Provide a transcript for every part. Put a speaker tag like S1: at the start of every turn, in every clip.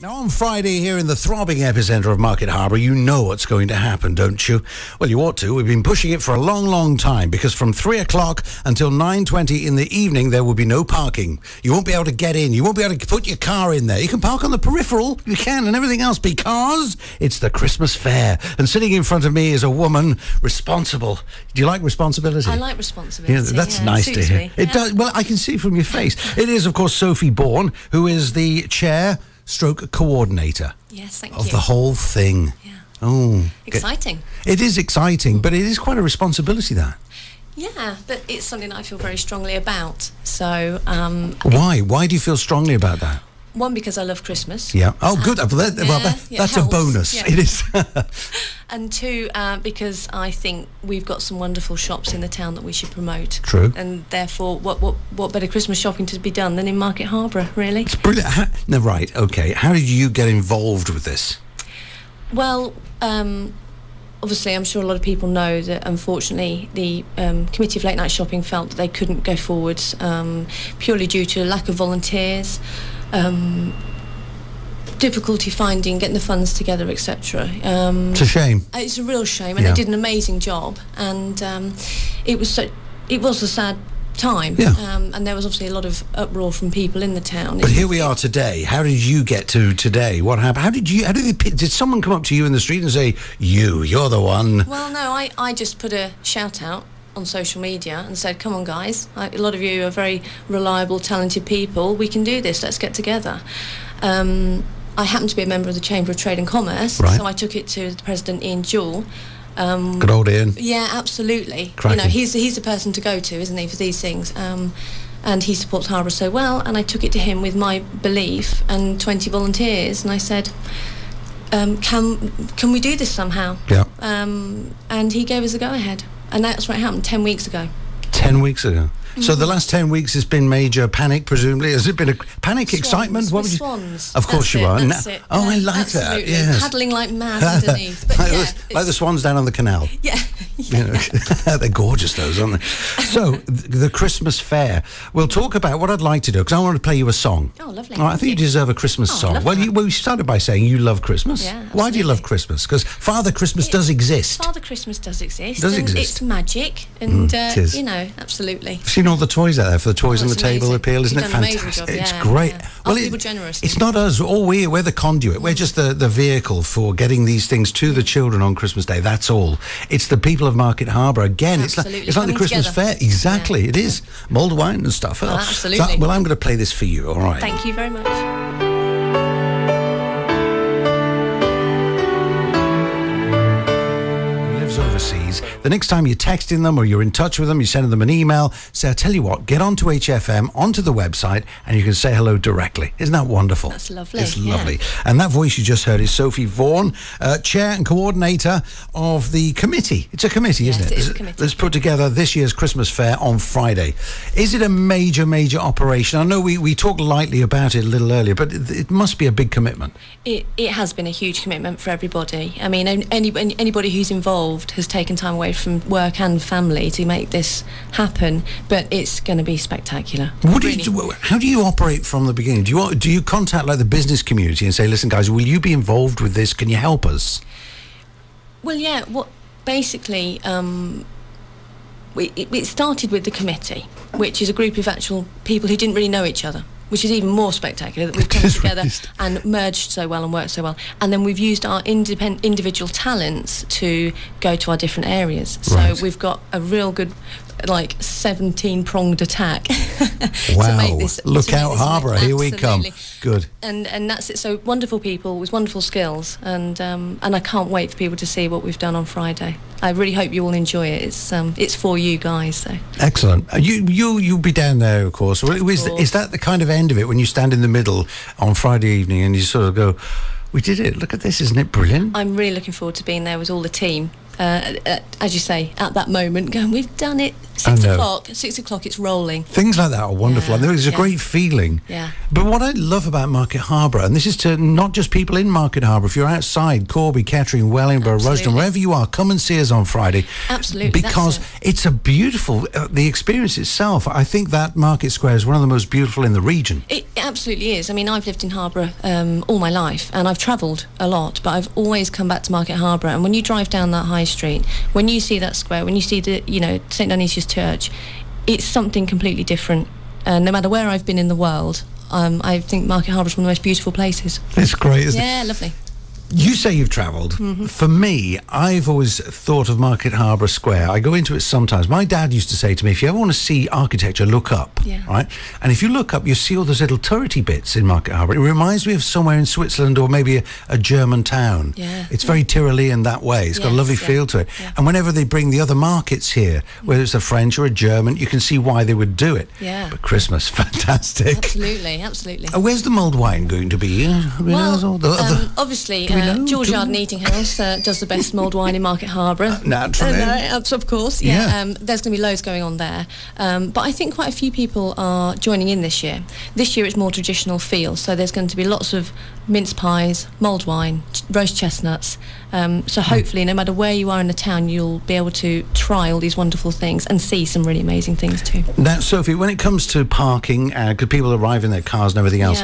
S1: Now, on Friday here in the throbbing epicentre of Market Harbour, you know what's going to happen, don't you? Well, you ought to. We've been pushing it for a long, long time because from 3 o'clock until 9:20 in the evening, there will be no parking. You won't be able to get in. You won't be able to put your car in there. You can park on the peripheral. You can, and everything else, because it's the Christmas fair. And sitting in front of me is a woman responsible. Do you like responsibility?
S2: I like responsibility.
S1: Yeah, that's nice to hear. It does. Well, I can see from your face. It is, of course, SOFI VAUGHAN, who is the chair/coordinator.
S2: Yes, thank
S1: of
S2: you.
S1: the whole thing.
S2: Yeah.
S1: Oh,
S2: exciting.
S1: It is exciting, but it is quite a responsibility, that.
S2: Yeah, but it's something that I feel very strongly about. So,
S1: why? Why do you feel strongly about that?
S2: One, because I love Christmas.
S1: Yeah. Oh, good. That's a bonus. Yeah. It is.
S2: And two, because I think we've got some wonderful shops in the town that we should promote.
S1: True.
S2: And therefore, what better Christmas shopping to be done than in Market Harbour, really?
S1: It's brilliant. No, right. Okay. How did you get involved with this?
S2: Well, obviously, I'm sure a lot of people know that, unfortunately, the Committee of Late Night Shopping felt that they couldn't go forward purely due to lack of volunteers, difficulty getting the funds together, etc.
S1: It's a shame.
S2: It's a real shame, and they did an amazing job, and it was a sad time.
S1: Yeah.
S2: And there was obviously a lot of uproar from people in the town.
S1: But here we are today. How did you get to today? What happened? Did someone come up to you in the street and say, you're the one?
S2: Well, no, I just put a shout out on social media and said, come on guys, a lot of you are very reliable, talented people, we can do this, let's get together. I happen to be a member of the Chamber of Trade and Commerce, so I took it to the President, Ian Jewell.
S1: Good old Ian.
S2: Yeah, absolutely.
S1: Cracking.
S2: You know, he's the person to go to, isn't he, for these things? And he supports Harbour so well, and I took it to him with my belief and 20 volunteers, and I said, can we do this somehow?
S1: Yeah.
S2: And he gave us a go-ahead, and that's what happened 10 weeks ago.
S1: 10 weeks ago. So the last 10 weeks has been major panic, presumably. Has it been a panic, excitement?
S2: What would you? Swans.
S1: Of course you are.
S2: That's it.
S1: Oh, I like that. Yes.
S2: Paddling like mad underneath. But
S1: like the swans down on the canal.
S2: Yeah.
S1: You know, they're gorgeous, those, aren't they? So the Christmas fair. We'll talk about what I'd like to do, because I want to play you a song.
S2: Oh, lovely.
S1: I think you deserve a Christmas song. Well, you started by saying you love Christmas.
S2: Yeah.
S1: Why do you love Christmas? Because Father Christmas does exist.
S2: Father Christmas does exist.
S1: It's
S2: magic, and
S1: it is.
S2: you know, absolutely.
S1: I've seen all the toys out there for the Toys on the Table appeal, isn't it fantastic? It's great.
S2: Well, people generous.
S1: It's not us. We're the conduit. We're just the vehicle for getting these things to the children on Christmas Day. That's all. It's the people of Market Harbour. Again, it's like the Christmas fair. Exactly, it is. Mulled wine and stuff.
S2: Absolutely.
S1: So, well, I'm going to play this for you, all right?
S2: Thank you very much.
S1: Overseas. The next time you're texting them or you're in touch with them, you're sending them an email, say, I tell you what, get onto HFM, onto the website, and you can say hello directly. Isn't that wonderful?
S2: That's lovely.
S1: It's lovely. And that voice you just heard is SOFI VAUGHAN, chair and coordinator of the committee. It's a committee, isn't it?
S2: It is a committee.
S1: Let's put together this year's Christmas fair on Friday. Is it a major operation? I know we talked lightly about it a little earlier, but it must be a big commitment.
S2: It has been a huge commitment for everybody. I mean, anybody who's involved has taken time away from work and family to make this happen, but it's going to be spectacular.
S1: How do you operate from the beginning? Do you contact like the business community and say, listen guys, will you be involved with this? Can you help us? Well,
S2: yeah, basically it started with the committee, which is a group of actual people who didn't really know each other, which is even more spectacular, that we've come together and merged so well and worked so well. And then we've used our individual talents to go to our different areas. So we've got a real good, 17-pronged attack.
S1: Wow.
S2: To make this,
S1: Look out, Harbour, here we come. Good.
S2: And that's it. So wonderful people with wonderful skills, and I can't wait for people to see what we've done on Friday. I really hope you all enjoy it. It's for you guys. So.
S1: Excellent. You'll be down there, of course. Is that the kind of end of it when you stand in the middle on Friday evening and you sort of go, we did it, look at this, isn't it brilliant?
S2: I'm really looking forward to being there with all the team, as you say, at that moment, going, we've done it, 6 o'clock. 6 o'clock, it's rolling.
S1: Things like that are wonderful.
S2: Yeah.
S1: And it's a great feeling.
S2: Yeah.
S1: But what I love about Market Harbour, and this is to not just people in Market Harbour, if you're outside, Corby, Kettering, Wellingborough, Rushden, wherever you are, come and see us on Friday.
S2: Absolutely.
S1: Because it's a beautiful, the experience itself, I think that Market Square is one of the most beautiful in the region.
S2: It absolutely is. I mean, I've lived in Harbour all my life, and I've travelled a lot, but I've always come back to Market Harbour. And when you drive down that high street, when you see that square, when you see the, St Dionysius Church, it's something completely different. No matter where I've been in the world, I think Market Harbour is one of the most beautiful places.
S1: It's great, isn't it?
S2: Yeah, lovely.
S1: You say you've travelled. Mm-hmm. For me, I've always thought of Market Harbour Square. I go into it sometimes. My dad used to say to me, if you ever want to see architecture, look up.
S2: Yeah.
S1: Right? And if you look up, you see all those little turrety bits in Market Harbour. It reminds me of somewhere in Switzerland or maybe a German town.
S2: Yeah.
S1: It's very Tyrolean that way. It's got a lovely feel to it. Yeah. And whenever they bring the other markets here, whether it's a French or a German, you can see why they would do it.
S2: Yeah.
S1: But Christmas, fantastic.
S2: Absolutely, absolutely.
S1: Where's the mulled wine going to be?
S2: Well, obviously, George Yarden Eating House does the best mulled wine in Market Harbour.
S1: Naturally.
S2: Of course, yeah. There's going to be loads going on there. But I think quite a few people are joining in this year. This year it's more traditional feel, so there's going to be lots of mince pies, mulled wine, roast chestnuts. So hopefully, no matter where you are in the town, you'll be able to try all these wonderful things and see some really amazing things too.
S1: Now, Sophie, when it comes to parking, because people arrive in their cars and everything else,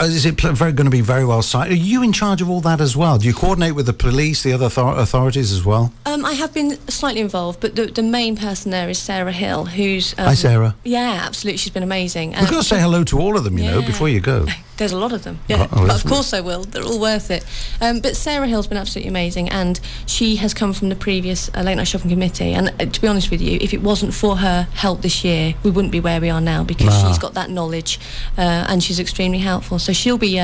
S1: is it going to be very well sited? Are you in charge of all that as well? Do you coordinate with the police, the other authorities as well?
S2: I have been slightly involved, but the main person there is Sarah Hill, who's...
S1: Hi, Sarah.
S2: Yeah, absolutely. She's been amazing.
S1: We've got to say hello to all of them, you know, before you go.
S2: There's a lot of them, yeah. But of course I will. They're all worth it. But Sarah Hill's been absolutely amazing, and she has come from the previous Late Night Shopping Committee. And to be honest with you, if it wasn't for her help this year, we wouldn't be where we are now, because she's got that knowledge and she's extremely helpful. So she'll be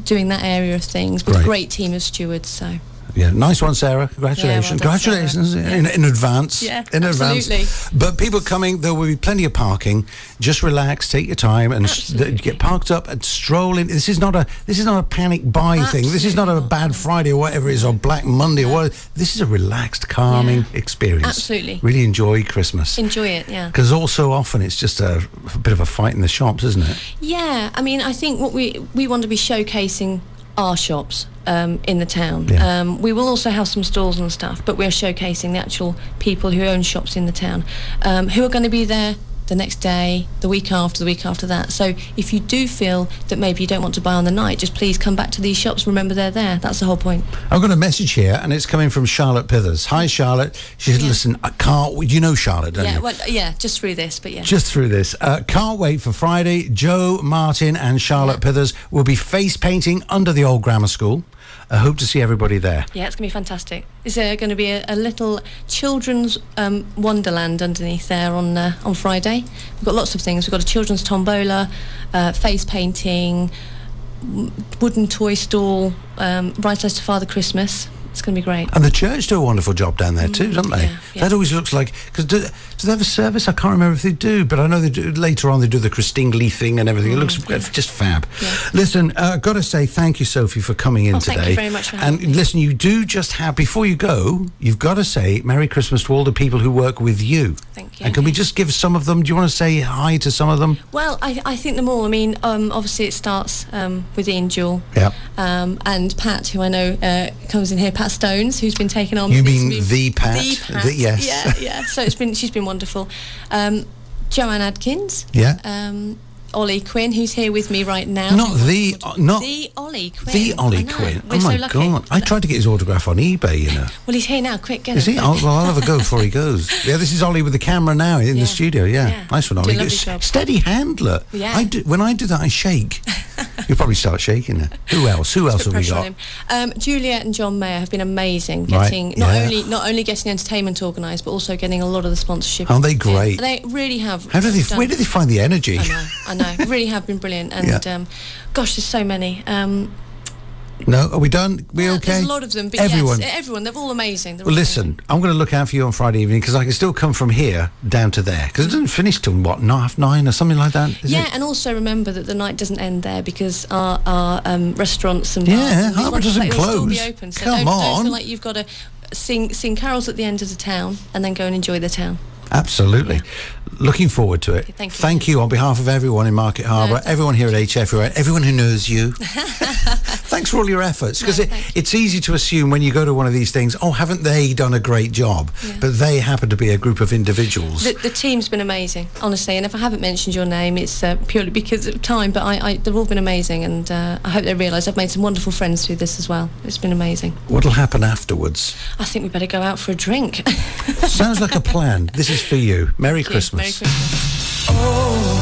S2: doing that area of things with a great team of stewards. So.
S1: Yeah, nice one, Sarah. Congratulations.
S2: Yeah, well done,
S1: Congratulations
S2: Sarah.
S1: in advance.
S2: Yeah,
S1: in
S2: absolutely.
S1: advance. But people coming, there will be plenty of parking. Just relax, take your time, and get parked up and stroll in. This is not a panic buy thing. This is not a bad Friday or whatever it is, or Black Monday or what. This is a relaxed, calming experience.
S2: Absolutely.
S1: Really enjoy Christmas.
S2: Enjoy it, yeah.
S1: Because all so often it's just a bit of a fight in the shops, isn't it?
S2: Yeah, I mean, I think what we want to be showcasing our shops in the town.
S1: Yeah.
S2: We will also have some stalls and stuff, but we're showcasing the actual people who own shops in the town, who are going to be there the next day, the week after that. So if you do feel that maybe you don't want to buy on the night, just please come back to these shops. Remember, they're there. That's the whole point.
S1: I've got a message here, and it's coming from Charlotte Pithers. Hi, Charlotte. She said, listen, I can't... You know Charlotte, don't you?
S2: Well, just through this, but yeah.
S1: Just through this. Can't wait for Friday. Joe, Martin and Charlotte Pithers will be face painting under the old grammar school. I hope to see everybody there.
S2: Yeah, it's going to be fantastic. Is there going to be a little children's wonderland underneath there on Friday? We've got lots of things. We've got a children's tombola, face painting, wooden toy stall, right size to Father Christmas. It's going to be great.
S1: And the church do a wonderful job down there too, don't they?
S2: Yeah.
S1: That always looks like... Because do they have a service? I can't remember if they do, but I know they do. Later on they do the Christingley thing and everything. It looks just fab. Yeah. Listen, I've got to say thank you, Sophie, for coming in today.
S2: Thank you very much for having me.
S1: And listen, you do just have... Before you go, you've got to say Merry Christmas to all the people who work with you.
S2: Thank you.
S1: And can we just give some of them... Do you want to say hi to some of them?
S2: Well, I think them all. I mean, obviously it starts with Ian Jewell.
S1: Yeah.
S2: And Pat, who I know comes in here, Pat Stones, who's been taken on.
S1: You mean the Pat?
S2: The Pat.
S1: Yes.
S2: Yeah. So she's been wonderful. Joanne Adkins.
S1: Yeah.
S2: Ollie Quinn, who's here with me right now.
S1: Not the
S2: Ollie Quinn.
S1: The Ollie Quinn.
S2: We're
S1: my
S2: so lucky.
S1: God! I tried to get his autograph on eBay, you know.
S2: Well, he's here now. Quick, get
S1: Is
S2: him.
S1: he? Well, I'll have a go before he goes. Yeah, this is Ollie with the camera now in the studio. Yeah. Nice one, Ollie.
S2: Doing a lovely job.
S1: Steady handler.
S2: Yeah.
S1: When I do that, I shake. You'll probably start shaking there. Who else? Who else have we got?
S2: Juliet and John Mayer have been amazing, getting not only getting entertainment organised, but also getting a lot of the sponsorship.
S1: Aren't they great?
S2: They really have.
S1: Where do they find the energy?
S2: I know. Really have been brilliant. And gosh, there's so many.
S1: No, are we done? We okay?
S2: There's a lot of them. But
S1: everyone.
S2: Yes, everyone. They're all amazing.
S1: Well, listen, I'm going to look out for you on Friday evening, because I can still come from here down to there, because it doesn't finish till, what, 9:30 or something like that? Is it?
S2: And also remember that the night doesn't end there, because our restaurants and bars and
S1: Harbour doesn't close.
S2: Still be open. So
S1: Come on.
S2: Don't feel like you've got to sing carols at the end of the town and then go and enjoy the town.
S1: Absolutely. Looking forward to it.
S2: Thank you.
S1: Thank you on behalf of everyone in Market Harbour, everyone here at HFM, everyone who knows you. Thanks for all your efforts, because it's easy to assume when you go to one of these things, oh, haven't they done a great job? Yeah. But they happen to be a group of individuals.
S2: The team's been amazing, honestly, and if I haven't mentioned your name, it's purely because of time, but they've all been amazing, and I hope they realise I've made some wonderful friends through this as well. It's been amazing.
S1: What'll happen afterwards?
S2: I think we better go out for a drink.
S1: Sounds like a plan. This is for you. Merry Christmas.
S2: Merry Christmas. Oh.